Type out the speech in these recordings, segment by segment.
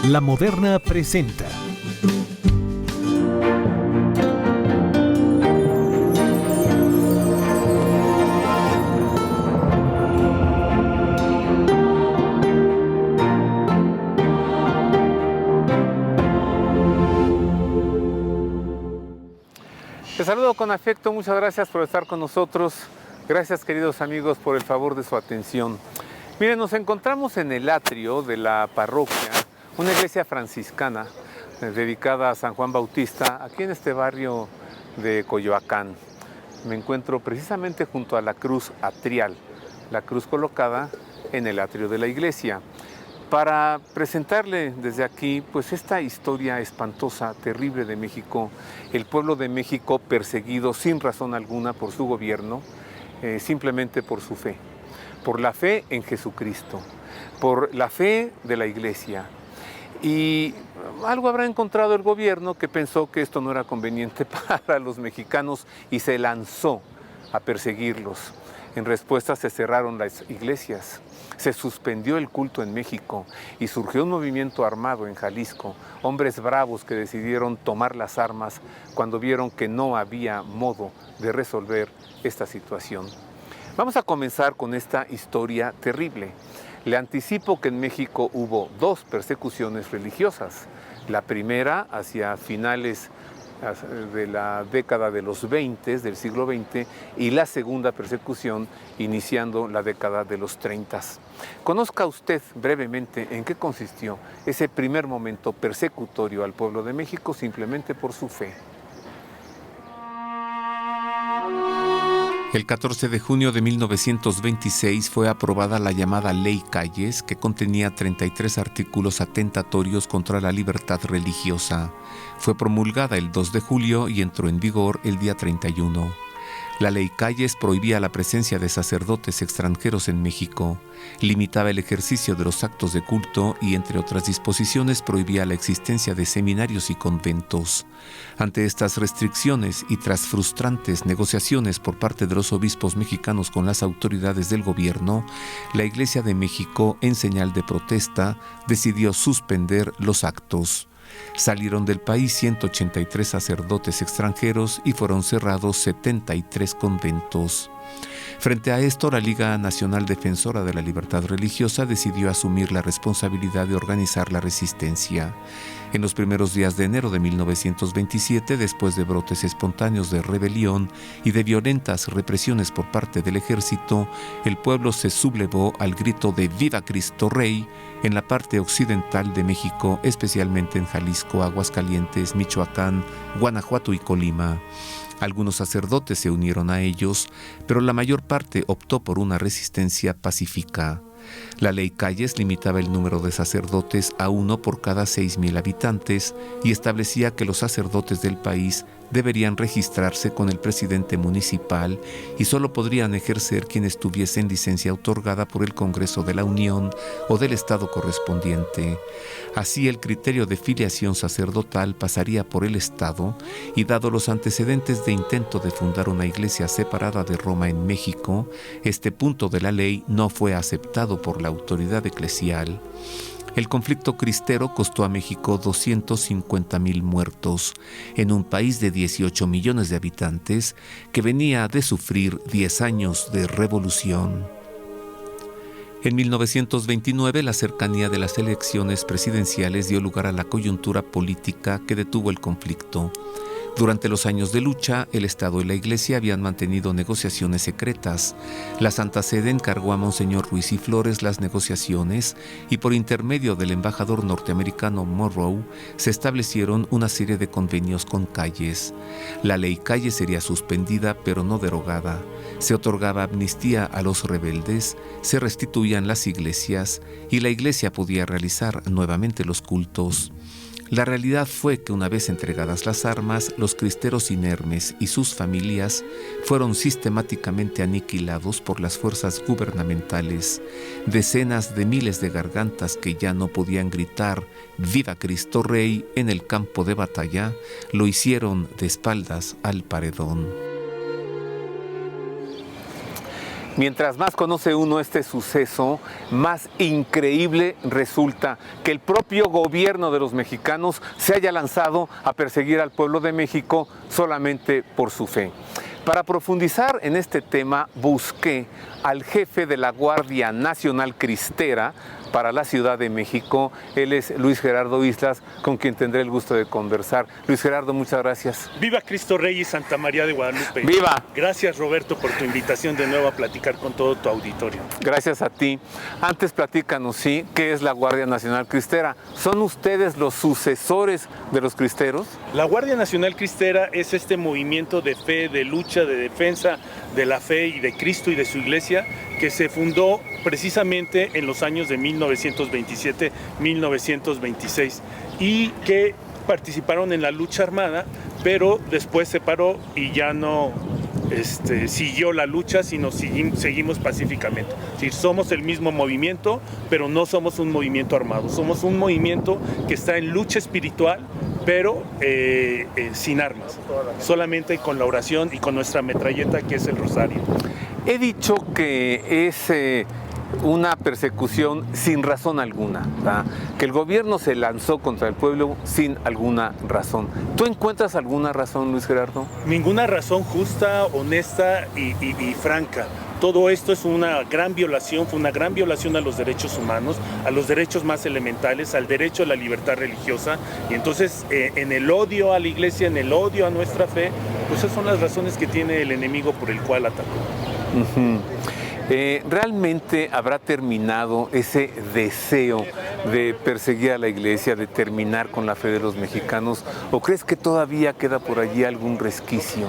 La Moderna presenta. Te saludo con afecto, muchas gracias por estar con nosotros. Gracias, queridos amigos, por el favor de su atención. Miren, nos encontramos en el atrio de la parroquia, una iglesia franciscana dedicada a San Juan Bautista, aquí en este barrio de Coyoacán. Me encuentro precisamente junto a la cruz atrial, la cruz colocada en el atrio de la iglesia, para presentarle desde aquí pues esta historia espantosa, terrible de México, el pueblo de México perseguido sin razón alguna por su gobierno, simplemente por su fe, por la fe en Jesucristo, por la fe de la iglesia. Y algo habrá encontrado el gobierno que pensó que esto no era conveniente para los mexicanos y se lanzó a perseguirlos. En respuesta se cerraron las iglesias, se suspendió el culto en México y surgió un movimiento armado en Jalisco, hombres bravos que decidieron tomar las armas cuando vieron que no había modo de resolver esta situación. Vamos a comenzar con esta historia terrible. Le anticipo que en México hubo dos persecuciones religiosas. La primera hacia finales de la década de los 20, del siglo XX, y la segunda persecución iniciando la década de los 30. Conozca usted brevemente en qué consistió ese primer momento persecutorio al pueblo de México simplemente por su fe. El 14 de junio de 1926 fue aprobada la llamada Ley Calles, que contenía 33 artículos atentatorios contra la libertad religiosa. Fue promulgada el 2 de julio y entró en vigor el día 31. La Ley Calles prohibía la presencia de sacerdotes extranjeros en México, limitaba el ejercicio de los actos de culto y, entre otras disposiciones, prohibía la existencia de seminarios y conventos. Ante estas restricciones y tras frustrantes negociaciones por parte de los obispos mexicanos con las autoridades del gobierno, la Iglesia de México, en señal de protesta, decidió suspender los actos. Salieron del país 183 sacerdotes extranjeros y fueron cerrados 73 conventos. Frente a esto, la Liga Nacional Defensora de la Libertad Religiosa decidió asumir la responsabilidad de organizar la resistencia. En los primeros días de enero de 1927, después de brotes espontáneos de rebelión y de violentas represiones por parte del ejército, el pueblo se sublevó al grito de ¡Viva Cristo Rey! En la parte occidental de México, especialmente en Jalisco, Aguascalientes, Michoacán, Guanajuato y Colima. Algunos sacerdotes se unieron a ellos, pero la mayor parte optó por una resistencia pacífica. La Ley Calles limitaba el número de sacerdotes a 1 por cada 6,000 habitantes y establecía que los sacerdotes del país deberían registrarse con el presidente municipal y solo podrían ejercer quienes tuviesen licencia otorgada por el Congreso de la Unión o del estado correspondiente. Así, el criterio de filiación sacerdotal pasaría por el Estado y, dado los antecedentes de intento de fundar una iglesia separada de Roma en México, este punto de la ley no fue aceptado por la autoridad eclesial. El conflicto cristero costó a México 250,000 muertos, en un país de 18 millones de habitantes que venía de sufrir 10 años de revolución. En 1929, la cercanía de las elecciones presidenciales dio lugar a la coyuntura política que detuvo el conflicto. Durante los años de lucha, el Estado y la Iglesia habían mantenido negociaciones secretas. La Santa Sede encargó a Monseñor Ruiz y Flores las negociaciones y, por intermedio del embajador norteamericano Monroe, se establecieron una serie de convenios con Calles. La Ley Calles sería suspendida pero no derogada. Se otorgaba amnistía a los rebeldes, se restituían las iglesias y la Iglesia podía realizar nuevamente los cultos. La realidad fue que una vez entregadas las armas, los cristeros inermes y sus familias fueron sistemáticamente aniquilados por las fuerzas gubernamentales. Decenas de miles de gargantas que ya no podían gritar ¡Viva Cristo Rey! En el campo de batalla, lo hicieron de espaldas al paredón. Mientras más conoce uno este suceso, más increíble resulta que el propio gobierno de los mexicanos se haya lanzado a perseguir al pueblo de México solamente por su fe. Para profundizar en este tema, busqué al jefe de la Guardia Nacional Cristera para la Ciudad de México. Él es Luis Gerardo Islas, con quien tendré el gusto de conversar. Luis Gerardo, muchas gracias. Viva Cristo Rey y Santa María de Guadalupe. ¡Viva! Gracias, Roberto, por tu invitación de nuevo a platicar con todo tu auditorio. Gracias a ti. Antes platícanos, ¿sí? ¿Qué es la Guardia Nacional Cristera? ¿Son ustedes los sucesores de los cristeros? La Guardia Nacional Cristera es este movimiento de fe, de lucha, de defensa de la fe y de Cristo y de su iglesia, que se fundó precisamente en los años de 1927-1926 y que participaron en la lucha armada, pero después se paró y ya no siguió la lucha, sino seguimos pacíficamente. Es decir, somos el mismo movimiento, pero no somos un movimiento armado, somos un movimiento que está en lucha espiritual, pero sin armas, solamente con la oración y con nuestra metralleta, que es el rosario. He dicho que es una persecución sin razón alguna, ¿verdad? Que el gobierno se lanzó contra el pueblo sin alguna razón. ¿Tú encuentras alguna razón, Luis Gerardo? Ninguna razón justa, honesta y franca. Todo esto es una gran violación, fue una gran violación a los derechos humanos, a los derechos más elementales, al derecho a la libertad religiosa. Y entonces, en el odio a la iglesia, en el odio a nuestra fe, pues esas son las razones que tiene el enemigo por el cual atacó. ¿Realmente habrá terminado ese deseo de perseguir a la iglesia, de terminar con la fe de los mexicanos? ¿O crees que todavía queda por allí algún resquicio?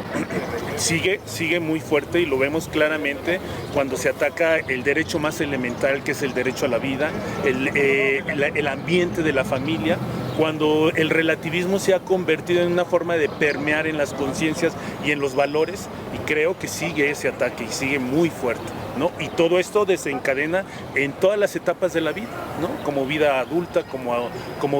Sigue muy fuerte y lo vemos claramente cuando se ataca el derecho más elemental, que es el derecho a la vida, el ambiente de la familia, cuando el relativismo se ha convertido en una forma de permear en las conciencias y en los valores, y creo que sigue ese ataque y sigue muy fuerte, ¿no? Y todo esto desencadena en todas las etapas de la vida, ¿no? Como vida adulta, como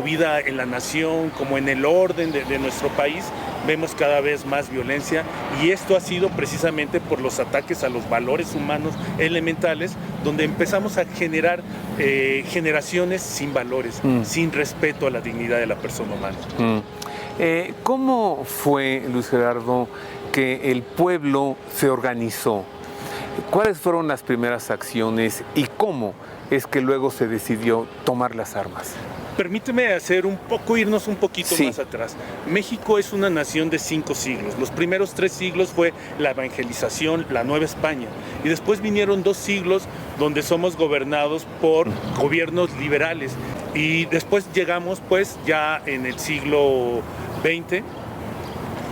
vida en la nación, como en el orden de nuestro país, vemos cada vez más violencia, y esto ha sido precisamente por los ataques a los valores humanos elementales, donde empezamos a generar generaciones sin valores, sin respeto a la dignidad de la persona humana. ¿Cómo fue, Luis Gerardo, que el pueblo se organizó? ¿Cuáles fueron las primeras acciones y cómo es que luego se decidió tomar las armas? Permíteme irnos un poquito más atrás. México es una nación de 5 siglos. Los primeros 3 siglos fue la evangelización, la Nueva España. Y después vinieron 2 siglos donde somos gobernados por gobiernos liberales. Y después llegamos pues ya en el siglo XX,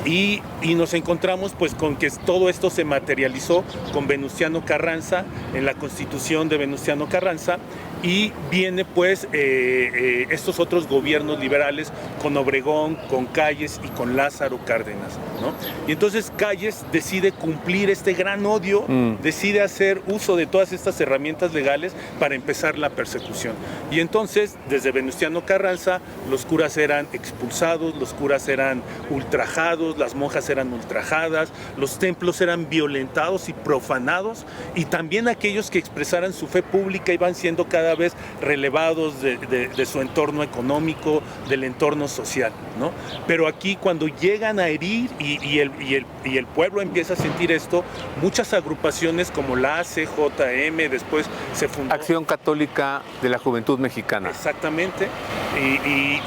y nos encontramos pues con que todo esto se materializó con Venustiano Carranza, en la Constitución de Venustiano Carranza, y viene pues estos otros gobiernos liberales con Obregón, con Calles y con Lázaro Cárdenas, ¿no? Y entonces Calles decide cumplir este gran odio, decide hacer uso de todas estas herramientas legales para empezar la persecución. Y entonces, desde Venustiano Carranza, los curas eran expulsados, los curas eran ultrajados, las monjas eran ultrajadas, los templos eran violentados y profanados, y también aquellos que expresaran su fe pública iban siendo cada vez relevados de su entorno económico, del entorno social, ¿no? Pero aquí, cuando llegan a herir y el pueblo empieza a sentir esto, muchas agrupaciones como la ACJM, después se fundó Acción Católica de la Juventud Mexicana. Exactamente, y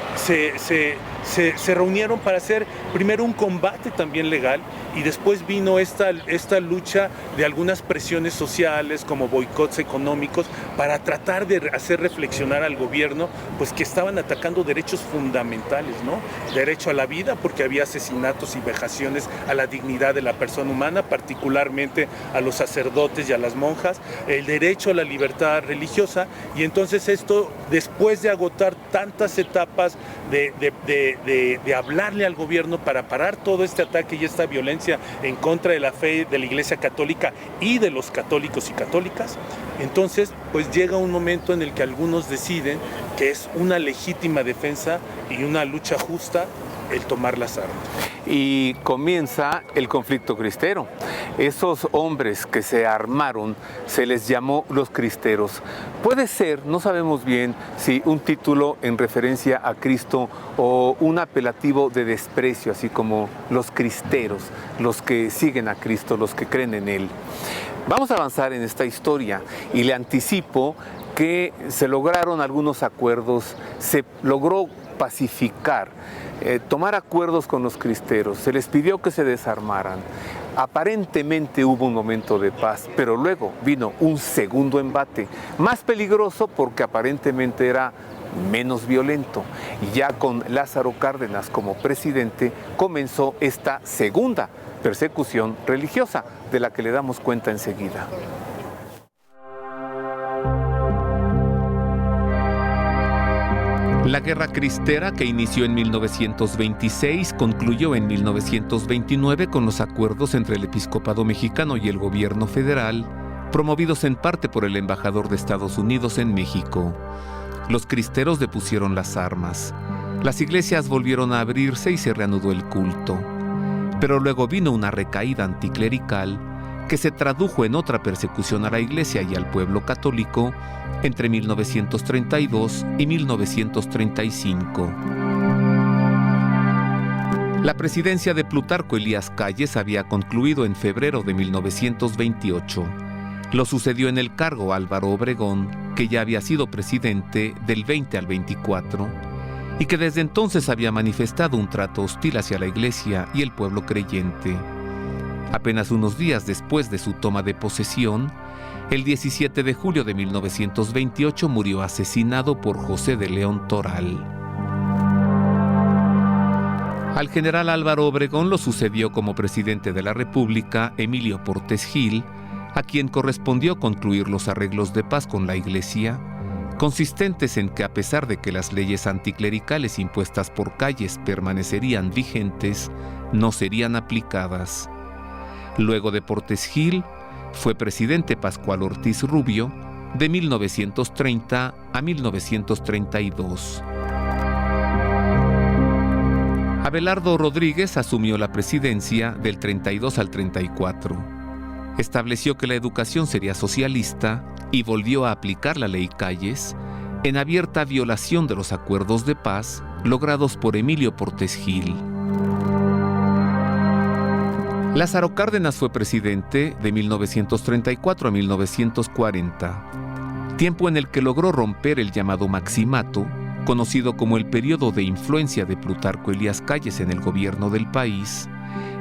se reunieron para hacer primero un combate también legal, y después vino esta lucha de algunas presiones sociales como boicots económicos para tratar de hacer reflexionar al gobierno, pues que estaban atacando derechos fundamentales, ¿no? Derecho a la vida, porque había asesinatos y vejaciones a la dignidad de la persona humana, particularmente a los sacerdotes y a las monjas, el derecho a la libertad religiosa. Y entonces esto, después de agotar tantas etapas de hablarle al gobierno para parar todo este ataque y esta violencia en contra de la fe de la Iglesia Católica y de los católicos y católicas, entonces pues llega un momento en el que algunos deciden que es una legítima defensa y una lucha justa el tomar las armas. y comienza el conflicto cristero. Esos hombres que se armaron se les llamó los cristeros. Puede ser, no sabemos bien si un título en referencia a Cristo o un apelativo de desprecio, así como los cristeros, los que siguen a Cristo, los que creen en Él. Vamos a avanzar en esta historia y le anticipo que se lograron algunos acuerdos, se logró pacificar, tomar acuerdos con los cristeros, se les pidió que se desarmaran. Aparentemente hubo un momento de paz, pero luego vino un segundo embate, más peligroso porque aparentemente era menos violento. Y ya con Lázaro Cárdenas como presidente comenzó esta segunda persecución religiosa, de la que le damos cuenta enseguida. La Guerra Cristera, que inició en 1926, concluyó en 1929 con los acuerdos entre el episcopado mexicano y el gobierno federal, promovidos en parte por el embajador de Estados Unidos en México. Los cristeros depusieron las armas. Las iglesias volvieron a abrirse y se reanudó el culto. Pero luego vino una recaída anticlerical que se tradujo en otra persecución a la iglesia y al pueblo católico entre 1932 y 1935. La presidencia de Plutarco Elías Calles había concluido en febrero de 1928. Lo sucedió en el cargo Álvaro Obregón, que ya había sido presidente del 20 al 24, y que desde entonces había manifestado un trato hostil hacia la iglesia y el pueblo creyente. Apenas unos días después de su toma de posesión, el 17 de julio de 1928 murió asesinado por José de León Toral. Al general Álvaro Obregón lo sucedió como presidente de la República Emilio Portes Gil, a quien correspondió concluir los arreglos de paz con la Iglesia, consistentes en que a pesar de que las leyes anticlericales impuestas por Calles permanecerían vigentes, no serían aplicadas. Luego de Portes Gil, fue presidente Pascual Ortiz Rubio, de 1930 a 1932. Abelardo Rodríguez asumió la presidencia del 32 al 34. Estableció que la educación sería socialista y volvió a aplicar la ley Calles, en abierta violación de los acuerdos de paz logrados por Emilio Portes Gil. Lázaro Cárdenas fue presidente de 1934 a 1940, tiempo en el que logró romper el llamado maximato, conocido como el periodo de influencia de Plutarco Elías Calles en el gobierno del país,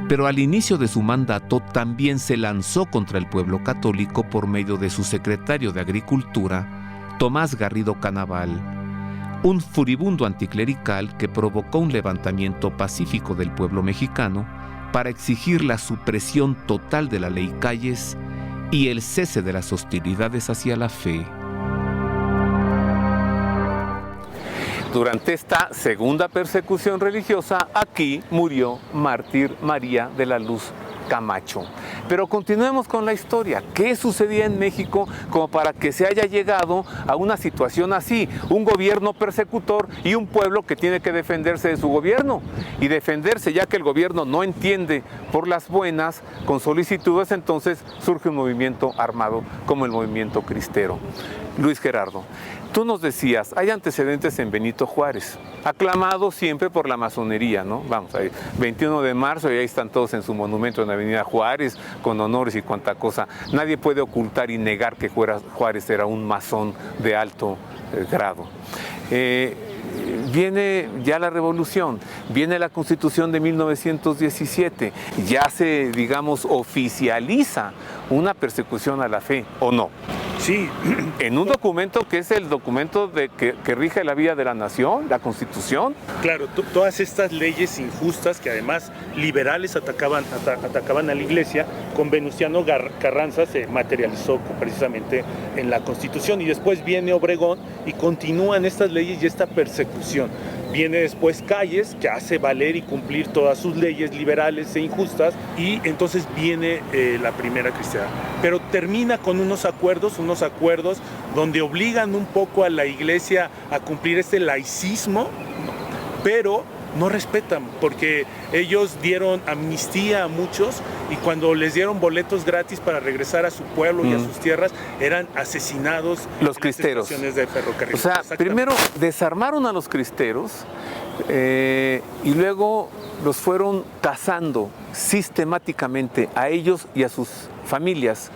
pero al inicio de su mandato también se lanzó contra el pueblo católico por medio de su secretario de Agricultura, Tomás Garrido Canaval, un furibundo anticlerical que provocó un levantamiento pacífico del pueblo mexicano para exigir la supresión total de la ley Calles y el cese de las hostilidades hacia la fe. Durante esta segunda persecución religiosa, aquí murió mártir María de la Luz Camacho. Pero continuemos con la historia. ¿Qué sucedía en México como para que se haya llegado a una situación así? Un gobierno persecutor y un pueblo que tiene que defenderse de su gobierno. Y defenderse, ya que el gobierno no entiende por las buenas, con solicitudes, entonces surge un movimiento armado como el movimiento cristero. Luis Gerardo, tú nos decías, hay antecedentes en Benito Juárez, aclamado siempre por la masonería, ¿no? Vamos, ahí, 21 de marzo y ahí están todos en su monumento en la Avenida Juárez, con honores y cuanta cosa. Nadie puede ocultar y negar que Juárez era un masón de alto grado. Viene ya la revolución, viene la Constitución de 1917, ya se, digamos, oficializa una persecución a la fe, ¿o no? Sí. En un documento que es el documento que rige la vida de la nación, la Constitución. Claro, todas estas leyes injustas que además liberales atacaban a la Iglesia, con Venustiano Carranza se materializó precisamente en la Constitución, y después viene Obregón y continúan estas leyes y esta persecución. Viene después Calles, que hace valer y cumplir todas sus leyes liberales e injustas, y entonces viene la primera cristiana. Pero termina con unos acuerdos donde obligan un poco a la Iglesia a cumplir este laicismo, pero no respetan, porque ellos dieron amnistía a muchos y cuando les dieron boletos gratis para regresar a su pueblo y a sus tierras, eran asesinados los en cristeros. las estaciones de ferrocarril. O sea, primero desarmaron a los cristeros y luego los fueron cazando sistemáticamente a ellos y a sus familias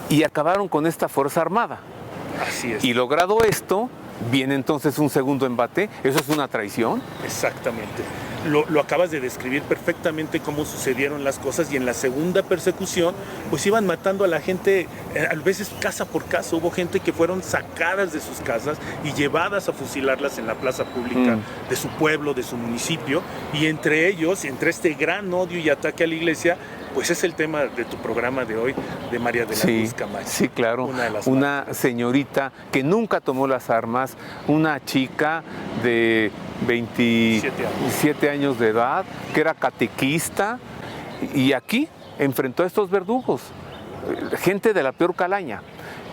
y acabaron con esta fuerza armada. Así es. Y logrado esto, viene entonces un segundo embate. ¿Eso es una traición? Exactamente. Lo acabas de describir perfectamente cómo sucedieron las cosas, y en la segunda persecución pues iban matando a la gente, a veces casa por casa. Hubo gente que fueron sacadas de sus casas y llevadas a fusilarlas en la plaza pública de su pueblo, de su municipio, y entre ellos, entre este gran odio y ataque a la iglesia, pues es el tema de tu programa de hoy, de María de la Luz Camacho. Sí, claro. Una señorita que nunca tomó las armas, una chica de 27 años de edad, que era catequista, y aquí enfrentó a estos verdugos, gente de la peor calaña,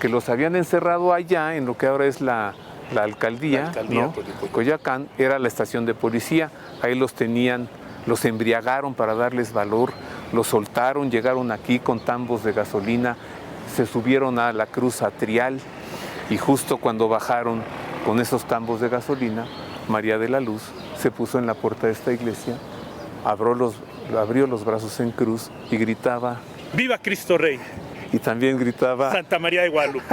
que los habían encerrado allá en lo que ahora es la alcaldía, ¿no? Coyoacán, era la estación de policía. Ahí los tenían, los embriagaron para darles valor, los soltaron, llegaron aquí con tambos de gasolina, se subieron a la cruz atrial, y justo cuando bajaron con esos tambos de gasolina, María de la Luz se puso en la puerta de esta iglesia, abrió los brazos en cruz y gritaba: ¡Viva Cristo Rey! Y también gritaba: Santa María de Guadalupe.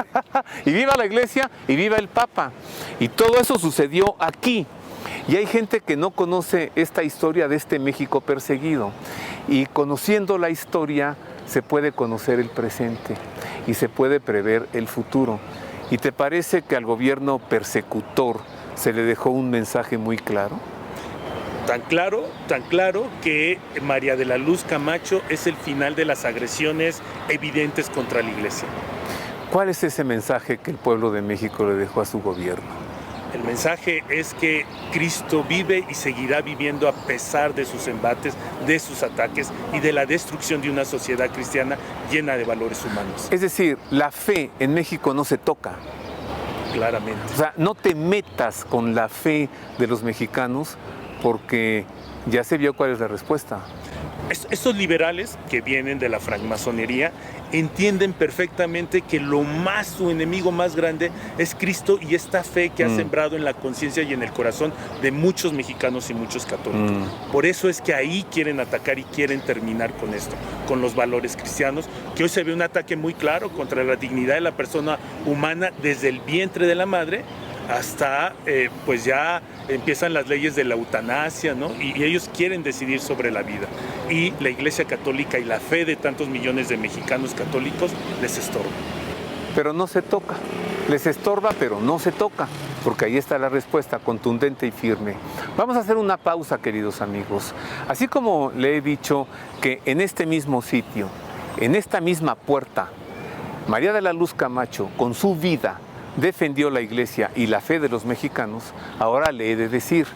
Y viva la iglesia y viva el Papa. Y todo eso sucedió aquí. Y hay gente que no conoce esta historia de este México perseguido. Y conociendo la historia se puede conocer el presente y se puede prever el futuro. ¿Y te parece que al gobierno persecutor se le dejó un mensaje muy claro? Tan claro que María de la Luz Camacho es el final de las agresiones evidentes contra la iglesia. ¿Cuál es ese mensaje que el pueblo de México le dejó a su gobierno? El mensaje es que Cristo vive y seguirá viviendo a pesar de sus embates, de sus ataques y de la destrucción de una sociedad cristiana llena de valores humanos. Es decir, la fe en México no se toca. Claramente. O sea, no te metas con la fe de los mexicanos, porque ya se vio cuál es la respuesta. Estos liberales que vienen de la francmasonería entienden perfectamente que su enemigo más grande es Cristo y esta fe que ha sembrado en la conciencia y en el corazón de muchos mexicanos y muchos católicos. Por eso es que ahí quieren atacar y quieren terminar con esto, con los valores cristianos, que hoy se ve un ataque muy claro contra la dignidad de la persona humana desde el vientre de la madre hasta pues ya empiezan las leyes de la eutanasia, ¿no? Y ellos quieren decidir sobre la vida. Y la Iglesia Católica y la fe de tantos millones de mexicanos católicos les estorba. Pero no se toca. Les estorba, pero no se toca, porque ahí está la respuesta contundente y firme. Vamos a hacer una pausa, queridos amigos. Así como le he dicho que en este mismo sitio, en esta misma puerta, María de la Luz Camacho, con su vida, defendió la iglesia y la fe de los mexicanos, ahora le he de decir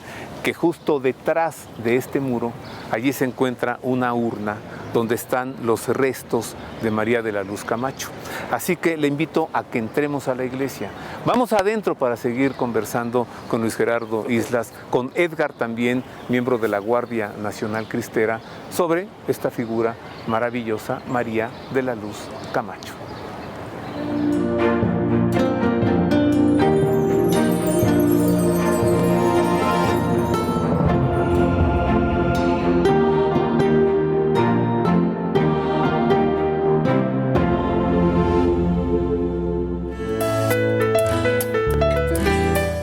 que justo detrás de este muro, allí se encuentra una urna donde están los restos de María de la Luz Camacho. Así que le invito a que entremos a la iglesia. Vamos adentro para seguir conversando con Luis Gerardo Islas, con Edgar también, miembro de la Guardia Nacional Cristera, sobre esta figura maravillosa, María de la Luz Camacho.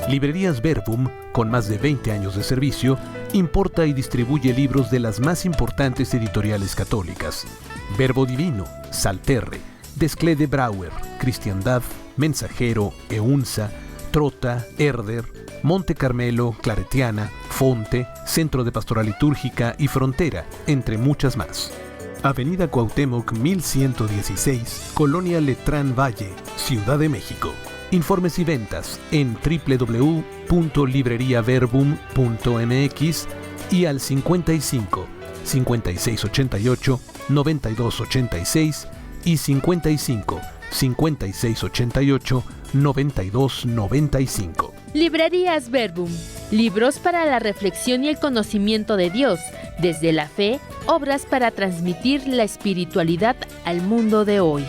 Librerías Verbum, con más de 20 años de servicio, importa y distribuye libros de las más importantes editoriales católicas: Verbo Divino, Salterre, Desclée Brouwer, Cristiandad, Mensajero, Eunsa, Trota, Herder, Monte Carmelo, Claretiana, Fonte, Centro de Pastoral Litúrgica y Frontera, entre muchas más. Avenida Cuauhtémoc 1116, Colonia Letrán Valle, Ciudad de México. Informes y ventas en www.libreriaverbum.mx y al 55 5688 9286 y 55 5688 9295. Librerías Verbum. libros para la reflexión y el conocimiento de Dios, desde la fe, obras para transmitir la espiritualidad al mundo de hoy.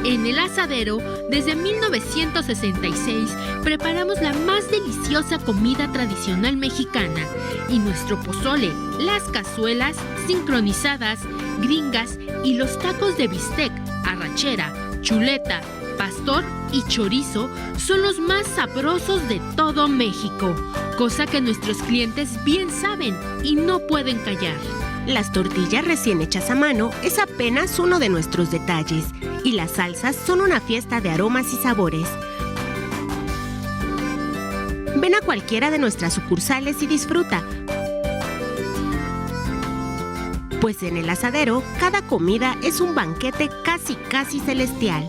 En El Asadero, desde 1966, preparamos la más deliciosa comida tradicional mexicana y nuestro pozole, las cazuelas sincronizadas, gringas y los tacos de bistec, arrachera, chuleta, pastor y chorizo son los más sabrosos de todo México, cosa que nuestros clientes bien saben y no pueden callar. Las tortillas recién hechas a mano es apenas uno de nuestros detalles y las salsas son una fiesta de aromas y sabores. Ven a cualquiera de nuestras sucursales y disfruta. Pues en El Asadero, cada comida es un banquete casi celestial.